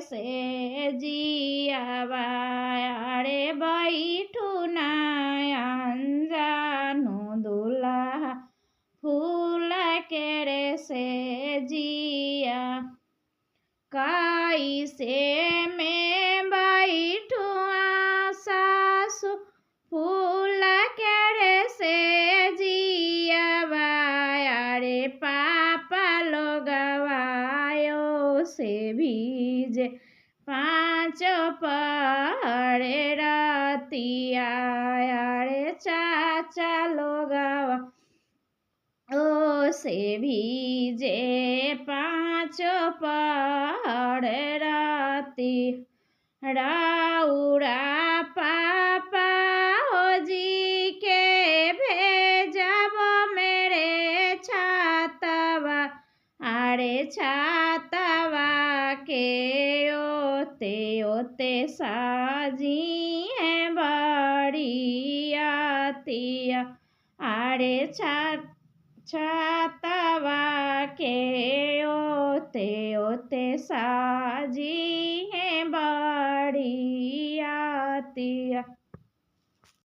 से जिया बारे बैठू नयन जानू दुल्हा फूल केरे से जिया कैसे में बैठू सासु फूल केरे से जिया बारे पापा लोगवायो से भीजे पाँचो पहरे रतिया रे चाचा लोगवा ओ से भीजे पाँचो पहरे राती राउरा पापा हो जी के भेजब मेरे छातवा अरे छातवा के ओते ओते साजी है बड़ियातिया अरे छातवा के ओते ओते साजी है बड़ियातिया।